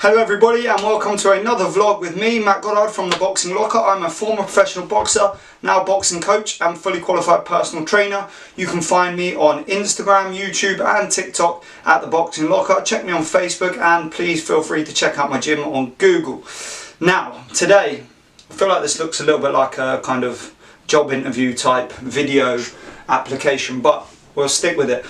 Hello everybody and welcome to another vlog with me, Matt Goddard from the Boxing Locker. I'm a former professional boxer, now boxing coach and fully qualified personal trainer. You can find me on Instagram, YouTube and TikTok at the Boxing Locker. Check me on Facebook and please feel free to check out my gym on Google. Now, today, I feel like this looks a little bit like a kind of job interview type video application, but we'll stick with it.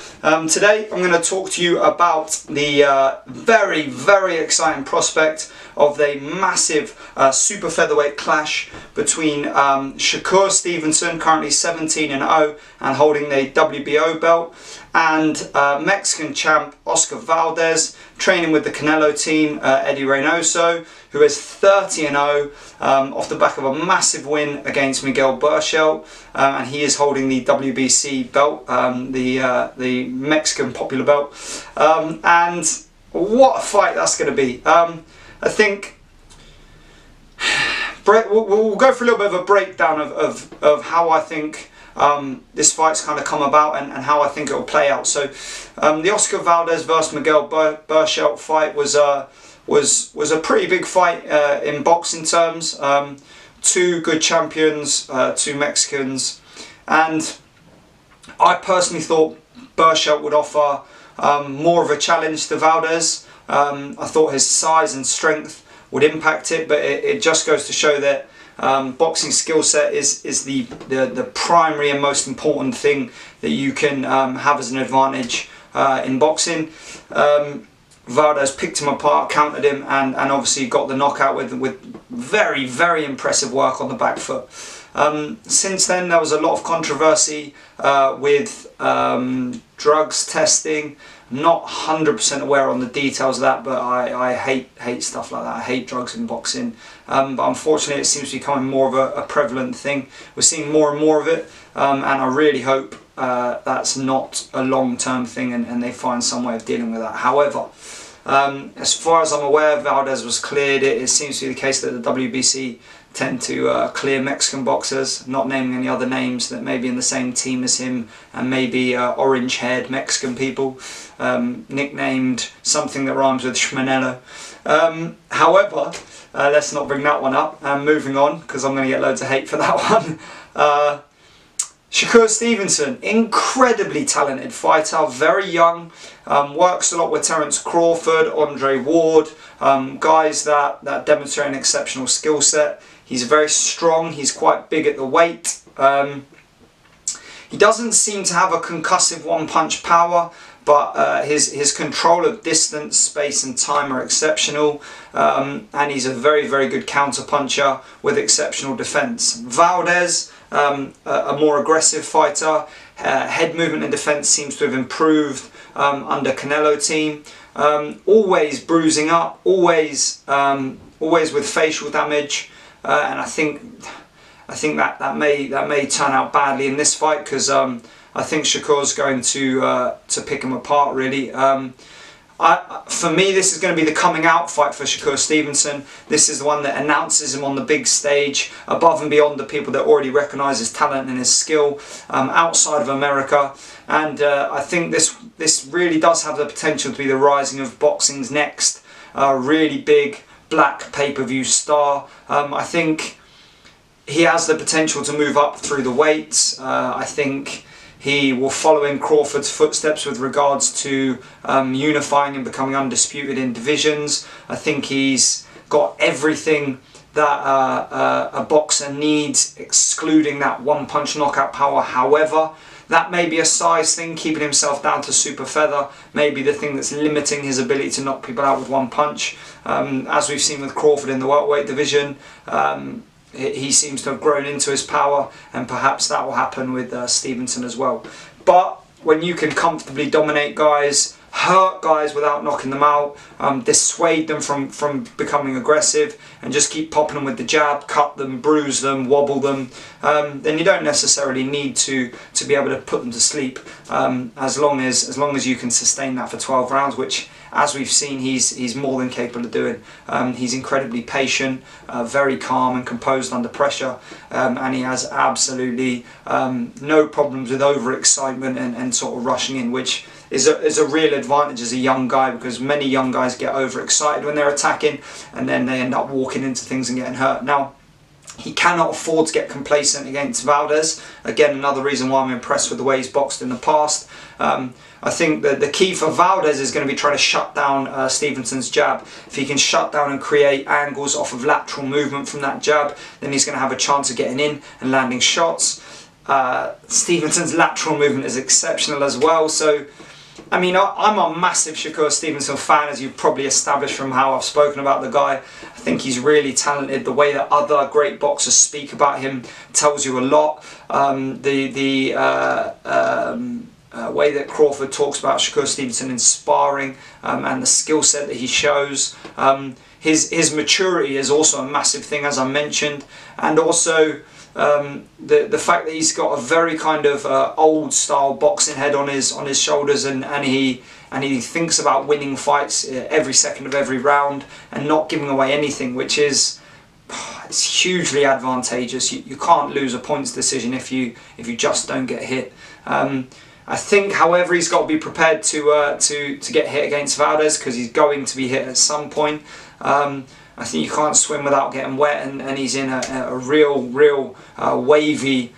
Today I'm going to talk to you about the very exciting prospect of a massive super featherweight clash between Shakur Stevenson, currently 17-0 and holding the WBO belt, and Mexican champ Oscar Valdez, training with the Canelo team, Eddie Reynoso, who is 30-0 off the back of a massive win against Miguel Berchelt, and he is holding the WBC belt, the Mexican popular belt, and what a fight that's going to be. I think we'll go for a little bit of a breakdown of how I think this fight's kind of come about and how I think it will play out. So the Oscar Valdez versus Miguel Berchelt fight was a pretty big fight in boxing terms. Two good champions, two Mexicans, and I personally thought Berchelt would offer more of a challenge to Valdez. I thought his size and strength would impact it, but it just goes to show that boxing skill set is the primary and most important thing that you can have as an advantage in boxing. Valdez picked him apart, countered him, and obviously got the knockout with very impressive work on the back foot. Since then there was a lot of controversy with drugs testing. I'm not 100% aware on the details of that, but I hate stuff like that. I hate drugs in boxing, but unfortunately it seems to be becoming more of a prevalent thing. We're seeing more and more of it, and I really hope that's not a long-term thing and they find some way of dealing with that. However, as far as I'm aware, Valdez was cleared. It seems to be the case that the WBC tend to clear Mexican boxers, not naming any other names that may be in the same team as him, and maybe orange-haired Mexican people, nicknamed something that rhymes with Schmanello. However, let's not bring that one up. Moving on, because I'm going to get loads of hate for that one. Shakur Stevenson, incredibly talented fighter, very young, works a lot with Terence Crawford, Andre Ward, guys that demonstrate an exceptional skill set. He's very strong, he's quite big at the weight. He doesn't seem to have a concussive one-punch power, but his control of distance, space and time are exceptional, and he's a very good counter-puncher with exceptional defense. Valdez, a more aggressive fighter, head movement and defense seems to have improved under Canelo team. Always bruising up, always with facial damage, and I think that may turn out badly in this fight, because I think Shakur's going to pick him apart really. For me, this is going to be the coming out fight for Shakur Stevenson. This is the one that announces him on the big stage, above and beyond the people that already recognise his talent and his skill outside of America. And I think this really does have the potential to be the rising of boxing's next really big black pay-per-view star. I think he has the potential to move up through the weights. I think he will follow in Crawford's footsteps with regards to unifying and becoming undisputed in divisions. I think he's got everything that a boxer needs, excluding that one-punch knockout power. However, that may be a size thing, keeping himself down to super feather, maybe the thing that's limiting his ability to knock people out with one punch. As we've seen with Crawford in the welterweight division, he seems to have grown into his power, and perhaps that will happen with Stevenson as well. But when you can comfortably dominate guys, hurt guys without knocking them out, dissuade them from becoming aggressive, and just keep popping them with the jab, cut them, bruise them, wobble them, then you don't necessarily need to be able to put them to sleep, as long as you can sustain that for 12 rounds, which, as we've seen, he's more than capable of doing. He's incredibly patient, very calm and composed under pressure, and he has absolutely no problems with overexcitement and sort of rushing in, which is a real advantage as a young guy, because many young guys get overexcited when they're attacking and then they end up walking into things and getting hurt. Now, he cannot afford to get complacent against Valdez. Again, another reason why I'm impressed with the way he's boxed in the past. I think that the key for Valdez is going to be trying to shut down Stevenson's jab. If he can shut down and create angles off of lateral movement from that jab, then he's going to have a chance of getting in and landing shots. Stevenson's lateral movement is exceptional as well. So, I mean, I'm a massive Shakur Stevenson fan, as you've probably established from how I've spoken about the guy. I think he's really talented. The way that other great boxers speak about him tells you a lot. The way that Crawford talks about Shakur Stevenson in sparring, and the skill set that he shows. His maturity is also a massive thing, as I mentioned, and also the fact that he's got a very kind of old style boxing head on his shoulders, and he thinks about winning fights every second of every round and not giving away anything, which is it's hugely advantageous. You can't lose a points decision if you just don't get hit. I think, however, he's got to be prepared to get hit against Valdez, because he's going to be hit at some point. I think you can't swim without getting wet, and he's in a real wavy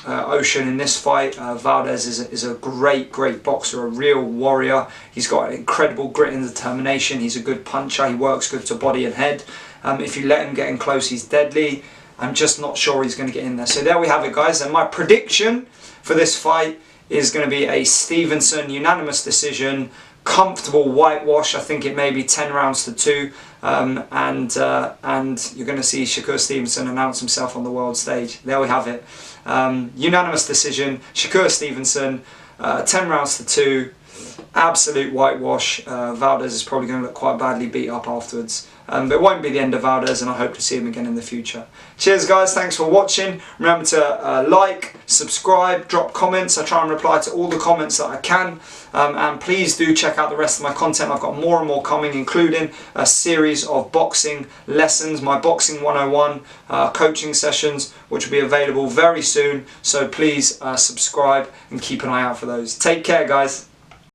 ocean in this fight. Valdez is a great boxer, a real warrior. He's got incredible grit and determination. He's a good puncher. He works good to body and head. If you let him get in close, he's deadly. I'm just not sure he's going to get in there. So there we have it, guys. And my prediction for this fight is going to be a Stevenson unanimous decision, comfortable whitewash. I think it may be 10 rounds to 2, and you're going to see Shakur Stevenson announce himself on the world stage. There we have it. Unanimous decision, Shakur Stevenson, 10 rounds to 2, absolute whitewash. Valdez is probably going to look quite badly beat up afterwards. But it won't be the end of Valdez, and I hope to see him again in the future. Cheers, guys. Thanks for watching. Remember to like, subscribe, drop comments. I try and reply to all the comments that I can. And please do check out the rest of my content. I've got more and more coming, including a series of boxing lessons, my Boxing 101 coaching sessions, which will be available very soon. So please subscribe and keep an eye out for those. Take care, guys.